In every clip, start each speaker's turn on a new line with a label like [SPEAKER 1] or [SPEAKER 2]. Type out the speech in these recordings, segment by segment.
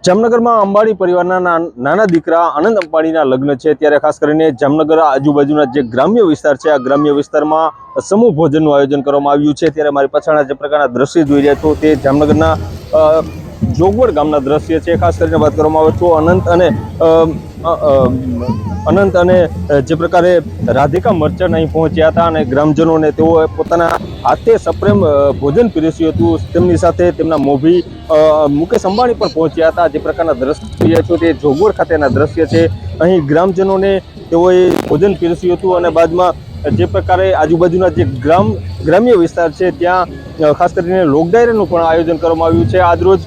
[SPEAKER 1] જામનગરમાં અંબાણી પરિવારના નાના દીકરા આનંદ અંબાણીના લગ્ન છે, ત્યારે ખાસ કરીને જામનગર આજુબાજુના જે ગ્રામ્ય વિસ્તાર છે, આ ગ્રામ્ય વિસ્તારમાં સમૂહ ભોજનનું આયોજન કરવામાં આવ્યું છે। ત્યારે મારી પાછળના જે પ્રકારના દ્રશ્ય જોઈ રહ્યા છો તે જામનગરના જોગવડ ગામના દ્રશ્ય છે। ખાસ કરીને વાત કરવામાં આવે તો અનંત અને જે પ્રકારે રાધિકા મર્ચન્ટ અહીં પહોંચ્યા હતા અને ગ્રામજનોને તેઓએ પોતાના હાથે સપ્રેમ ભોજન પીરસ્યું હતું। તેમની સાથે તેમના મોભી મુકેશ અંબાણી પણ પહોંચ્યા હતા। જે પ્રકારના દ્રશ્ય છો તે જોગવડ ખાતેના દ્રશ્ય છે। અહીં ગ્રામજનોને તેઓએ ભોજન પીરસ્યું હતું અને બાદમાં જે પ્રકારે આજુબાજુના જે ગ્રામ્ય વિસ્તાર છે ત્યાં ખાસ કરીને લોક ડાયરાનું પણ આયોજન કરવામાં આવ્યું છે। આજરોજ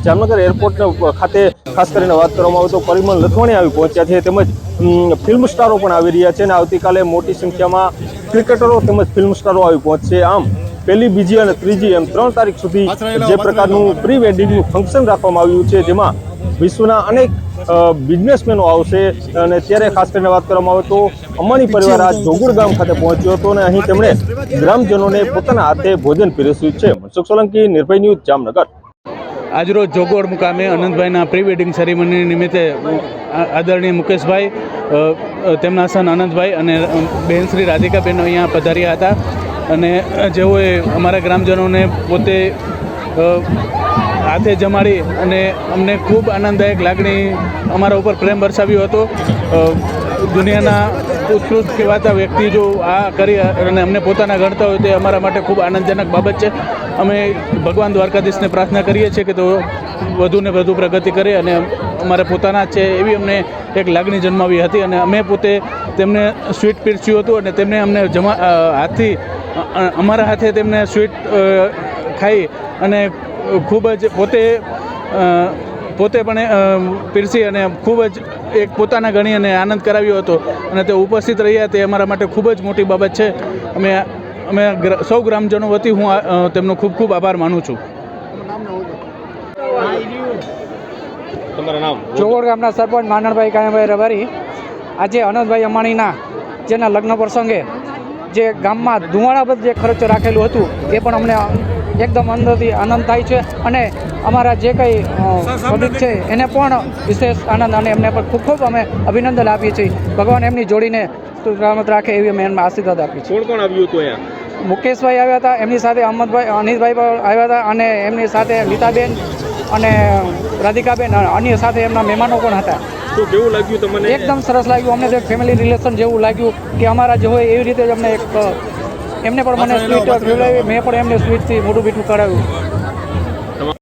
[SPEAKER 1] જામનગર એરપોર્ટ ખાતે ખાસ કરીને વાત કરવામાં આવે તો પરિમલ લથવાણી આવી પહોંચ્યા છે, તેમજ ફિલ્મ સ્ટારો પણ આવી રહ્યા છે અને આવતીકાલે મોટી સંખ્યામાં ક્રિકેટરો તેમજ ફિલ્મ સ્ટારો આવી પહોંચશે। આમ પહેલી, બીજી અને ત્રીજી એમ 3 તારીખ સુધી જે પ્રકારનું પ્રી વેડિંગનું ફંક્શન રાખવામાં આવ્યું છે, જેમાં વિશ્વના અનેક બિઝનેસમેનો આવશે। અને ત્યારે ખાસ કરીને વાત કરવામાં આવે તો અંબાણી પરિવાર આ જોગવડ ગામ ખાતે પહોંચ્યો હતો અને અહીં તેમણે ગ્રામજનોને પોતાના હાથે ભોજન પીરસ્યું છે। મનસુખ સોલંકી, નિર્ભય ન્યૂઝ, જામનગર।
[SPEAKER 2] આજરોજ જોગવડ મુકામે અનંતભાઈના પ્રી વેડિંગ સેરેમની નિમિત્તે આદરણીય મુકેશભાઈ, તેમના સન અનંતભાઈ અને બહેન શ્રી રાધિકાબેન અહીંયા પધાર્યા હતા અને જેઓએ અમારા ગ્રામજનોને પોતે હાથે જમાડી અને અમને ખૂબ આનંદદાયક લાગણી અમારા ઉપર પ્રેમ વરસાવ્યો હતો। દુનિયાના ઉત્કૃષ્ટ કહેવાતા વ્યક્તિ જો આ કરી અને અમને પોતાના ગણતા હોય તે અમારા માટે ખૂબ આનંદજનક બાબત છે। અમે ભગવાન દ્વારકાધીશને પ્રાર્થના કરીએ છીએ કે તેઓ વધુને વધુ પ્રગતિ કરે અને અમારા પોતાના છે એવી અમને એક લાગણી જન્માવી હતી અને અમે પોતે તેમને સ્વીટ પીરસ્યું હતું અને તેમને અમને હાથથી અમારા હાથે તેમને સ્વીટ ખાઈ અને ખૂબ જ પોતે પણ પીરસી અને ખૂબ જ એક પોતાના ગણી અને આનંદ કરાવ્યો હતો અને તે ઉપસ્થિત રહ્યા તે અમારા માટે ખૂબ જ મોટી બાબત છે। અમે સૌ ગ્રામજનો વતી હું તેમનો ખૂબ ખૂબ આભાર માનું છું।
[SPEAKER 3] જોગવડ ગામના સરપંચ માનણભાઈ કાયમભાઈ રબારી આજે અનંતભાઈ અંબાણીના જેના લગ્ન પ્રસંગે જે ગામમાં ધુમાડાબદ્ધ જે ખર્ચ રાખેલું હતું એ પણ અમને એકદમ અંદરથી આનંદ થાય છે અને અમારા જે કંઈ પબ્લિક છે એને પણ વિશેષ આનંદ અને એમને પણ ખૂબ ખૂબ અમે અભિનંદન આપીએ છીએ। ભગવાન એમની જોડીને સલામત રાખે એવી અમે એમને આશીર્વાદ આપીએ છીએ।
[SPEAKER 1] કોણ કોણ આવ્યું હતું અહીંયા?
[SPEAKER 3] મુકેશભાઈ આવ્યા હતા, એમની સાથે અનિલભાઈ પણ આવ્યા હતા અને એમની સાથે લીતાબેન અને રાધિકાબેન અન્ય સાથે એમના મહેમાનો પણ હતા।
[SPEAKER 1] શું કેવું લાગ્યું તમને?
[SPEAKER 3] એકદમ સરસ લાગ્યું અમને, ફેમિલી રિલેશન જેવું લાગ્યું કે અમારા જે હોય એવી રીતે જ અમને એમને પણ મને સ્વીટ ખવડાવી, મેં પણ એમને સ્વીટથી મોઢું મીઠું કરાવ્યું।